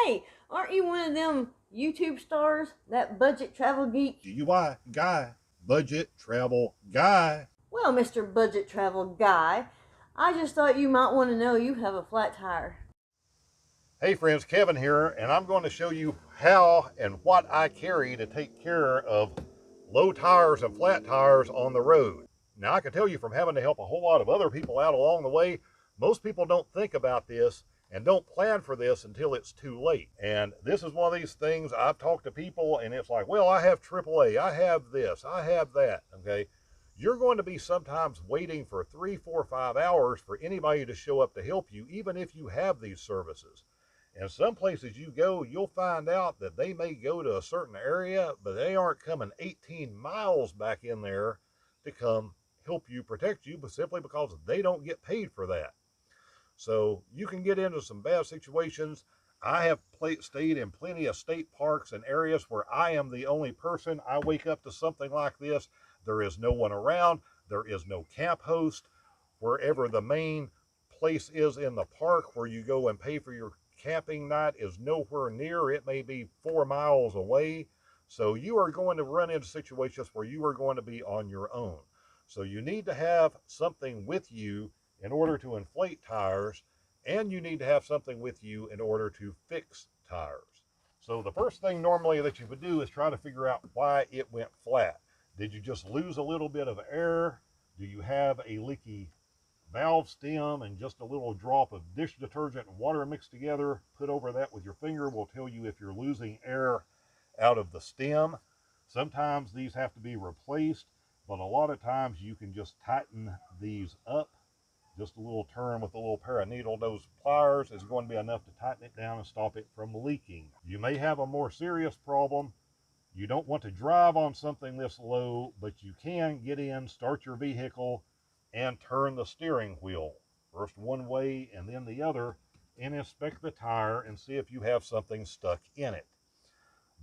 Hey, aren't you one of them YouTube stars, that budget travel geek? GUI guy, budget travel guy. Well, Mr. Budget Travel Guy, I just thought you might want to know you have a flat tire. Hey friends, Kevin here, and I'm going to show you how and what I carry to take care of low tires and flat tires on the road. Now, I can tell you from having to help a whole lot of other people out along the way, most people don't think about this and don't plan for this until it's too late. And this is one of these things I've talked to people, and it's like, well, I have AAA, I have this, I have that, okay? You're going to be sometimes waiting for 3, 4, 5 hours for anybody to show up to help you, even if you have these services. And some places you go, you'll find out that they may go to a certain area, but they aren't coming 18 miles back in there to come help you, protect you, but simply because they don't get paid for that. So you can get into some bad situations. I have stayed in plenty of state parks and areas where I am the only person. I wake up to something like this. There is no one around. There is no camp host. Wherever the main place is in the park where you go and pay for your camping night is nowhere near. It may be 4 miles away. So you are going to run into situations where you are going to be on your own. So you need to have something with you in order to inflate tires, and you need to have something with you in order to fix tires. So the first thing normally that you would do is try to figure out why it went flat. Did you just lose a little bit of air? Do you have a leaky valve stem, and just a little drop of dish detergent and water mixed together, put over that with your finger, will tell you if you're losing air out of the stem. Sometimes these have to be replaced, but a lot of times you can just tighten these up. Just a little turn with a little pair of needle nose pliers is going to be enough to tighten it down and stop it from leaking. You may have a more serious problem. You don't want to drive on something this low, but you can get in, start your vehicle, and turn the steering wheel, first one way and then the other, and inspect the tire and see if you have something stuck in it.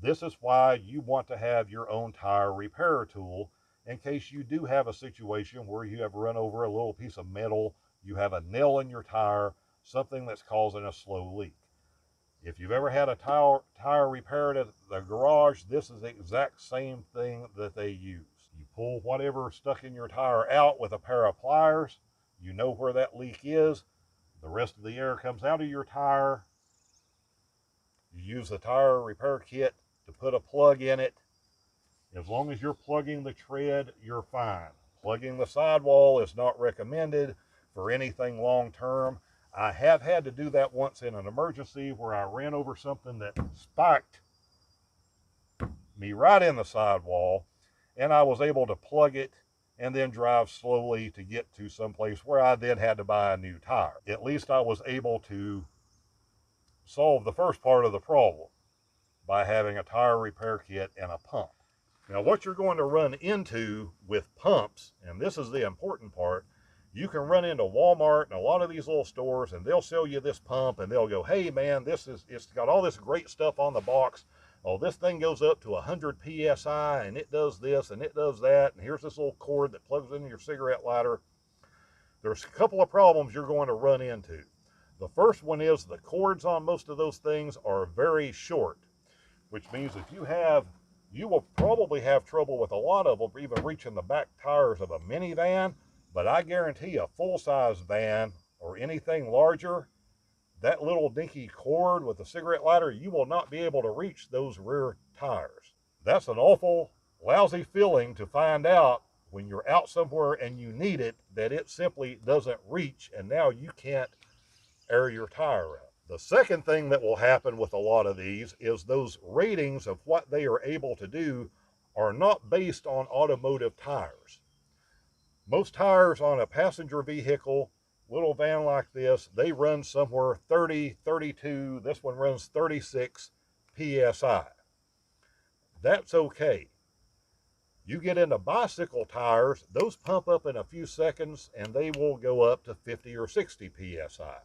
This is why you want to have your own tire repair tool in case you do have a situation where you have run over a little piece of metal, you have a nail in your tire, something that's causing a slow leak. If you've ever had a tire repaired at the garage, this is the exact same thing that they use. You pull whatever stuck in your tire out with a pair of pliers. You know where that leak is. The rest of the air comes out of your tire. You use the tire repair kit to put a plug in it. As long as you're plugging the tread, you're fine. Plugging the sidewall is not recommended for anything long term. I have had to do that once in an emergency where I ran over something that spiked me right in the sidewall, and I was able to plug it and then drive slowly to get to someplace where I then had to buy a new tire. At least I was able to solve the first part of the problem by having a tire repair kit and a pump. Now, what you're going to run into with pumps, and this is the important part, you can run into Walmart and a lot of these little stores, and they'll sell you this pump, and they'll go, hey man, it's got all this great stuff on the box. Oh, this thing goes up to 100 psi, and it does this and it does that, and here's this little cord that plugs into your cigarette lighter. There's a couple of problems you're going to run into. The first one is the cords on most of those things are very short, which means if you will probably have trouble with a lot of them even reaching the back tires of a minivan, but I guarantee a full-size van or anything larger, that little dinky cord with the cigarette lighter, you will not be able to reach those rear tires. That's an awful lousy feeling to find out when you're out somewhere and you need it, that it simply doesn't reach, and now you can't air your tire out. The second thing that will happen with a lot of these is those ratings of what they are able to do are not based on automotive tires. Most tires on a passenger vehicle, little van like this, they run somewhere 30, 32, this one runs 36 PSI. That's okay. You get into bicycle tires, those pump up in a few seconds and they will go up to 50 or 60 PSI.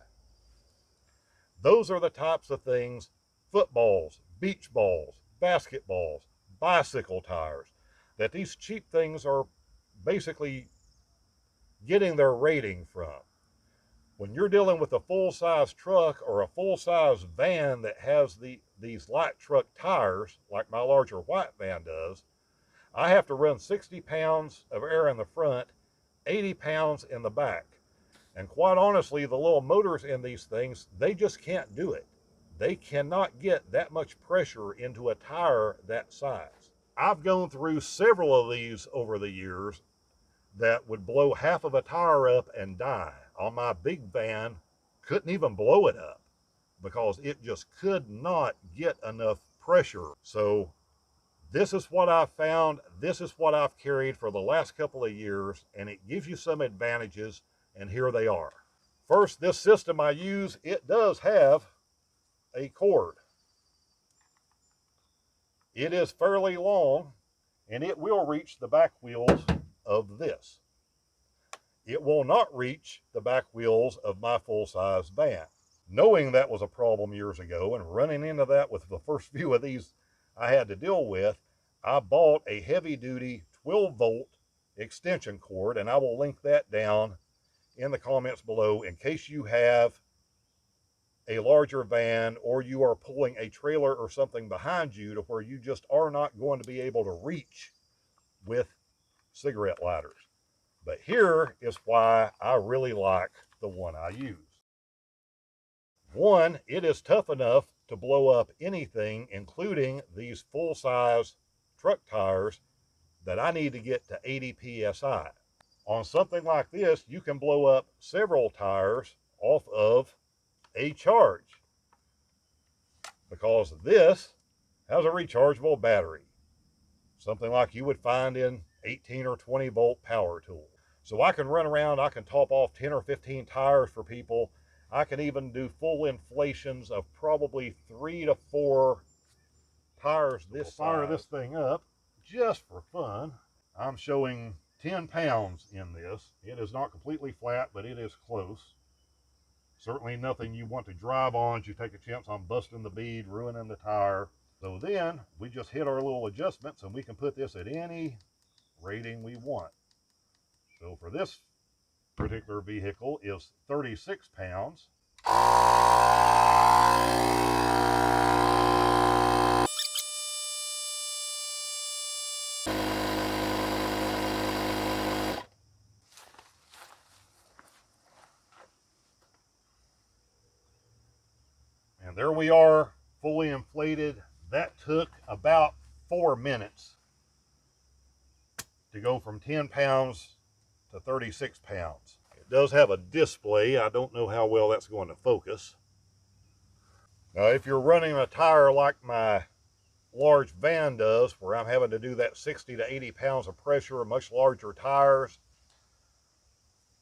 Those are the types of things, footballs, beach balls, basketballs, bicycle tires, that these cheap things are basically getting their rating from. When you're dealing with a full-size truck or a full-size van that has these light truck tires, like my larger white van does, I have to run 60 pounds of air in the front, 80 pounds in the back. And quite honestly, the little motors in these things, they just can't do it. They cannot get that much pressure into a tire that size. I've gone through several of these over the years that would blow half of a tire up and die. On my big van, couldn't even blow it up because it just could not get enough pressure. So this is what I've found. This is what I've carried for the last couple of years, and it gives you some advantages, and here they are. First, this system I use, it does have a cord. It is fairly long, and it will reach the back wheels of this. It will not reach the back wheels of my full-size van. Knowing that was a problem years ago and running into that with the first few of these I had to deal with, I bought a heavy-duty 12-volt extension cord, and I will link that down in the comments below in case you have a larger van or you are pulling a trailer or something behind you to where you just are not going to be able to reach with cigarette lighters. But here is why I really like the one I use. One, it is tough enough to blow up anything, including these full-size truck tires that I need to get to 80 psi. On something like this, you can blow up several tires off of a charge because this has a rechargeable battery, something like you would find in 18 or 20 volt power tools. So I can run around, I can top off 10 or 15 tires for people. I can even do full inflations of probably 3 to 4 tires this size. Fire this thing up just for fun. I'm showing 10 pounds in this. It is not completely flat, but it is close. Certainly nothing you want to drive on. You take a chance on busting the bead, ruining the tire. So then we just hit our little adjustments and we can put this at any rating we want. So for this particular vehicle is 36 pounds. And there we are, fully inflated. That took about 4 minutes to go from 10 pounds to 36 pounds. It does have a display. I don't know how well that's going to focus. Now, if you're running a tire like my large van does, where I'm having to do that 60 to 80 pounds of pressure, much larger tires,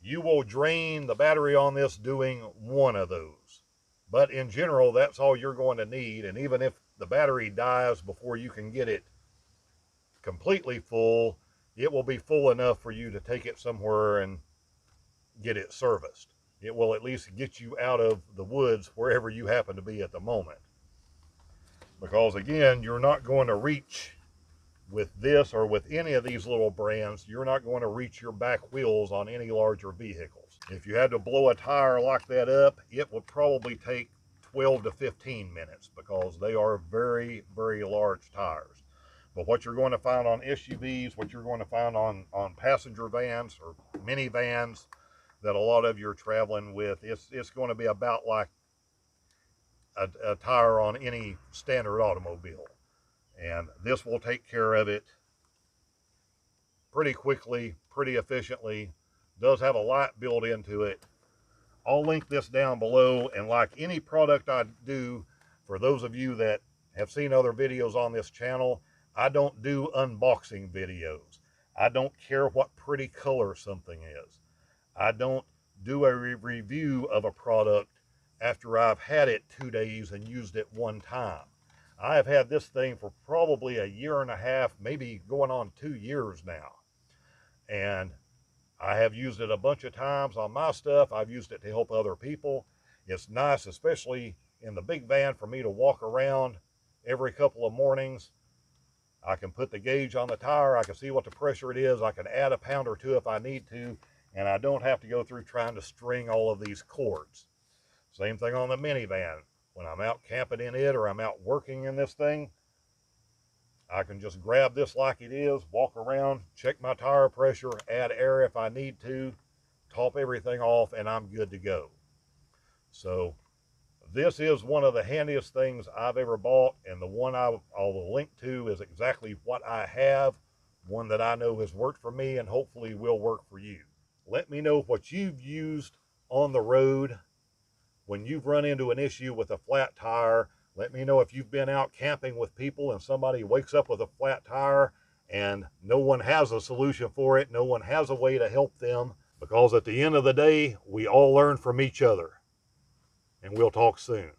you will drain the battery on this doing one of those. But in general, that's all you're going to need. And even if the battery dies before you can get it completely full, it will be full enough for you to take it somewhere and get it serviced. It will at least get you out of the woods wherever you happen to be at the moment. Because again, you're not going to reach with this or with any of these little brands, you're not going to reach your back wheels on any larger vehicles. If you had to blow a tire like that up, it would probably take 12 to 15 minutes because they are very, very large tires. But what you're going to find on SUVs, what you're going to find on passenger vans or minivans that a lot of you are traveling with, it's going to be about like a tire on any standard automobile. And this will take care of it pretty quickly, pretty efficiently. Does have a light built into it. I'll link this down below, and like any product I do, for those of you that have seen other videos on this channel, I don't do unboxing videos. I don't care what pretty color something is. I don't do a review of a product after I've had it 2 days and used it one time. I have had this thing for probably a year and a half, maybe going on 2 years now. And I have used it a bunch of times on my stuff. I've used it to help other people. It's nice, especially in the big van, for me to walk around every couple of mornings. I can put the gauge on the tire. I can see what the pressure it is. I can add a pound or two if I need to. and I don't have to go through trying to string all of these cords. Same thing on the minivan. When I'm out camping in it or I'm out working in this thing, I can just grab this like it is, walk around, check my tire pressure, add air if I need to, top everything off, and I'm good to go. So this is one of the handiest things I've ever bought, and the one I will link to is exactly what I have, one that I know has worked for me and hopefully will work for you. Let me know what you've used on the road when you've run into an issue with a flat tire. Let me know if you've been out camping with people and somebody wakes up with a flat tire and no one has a solution for it, no one has a way to help them, because at the end of the day, we all learn from each other. And we'll talk soon.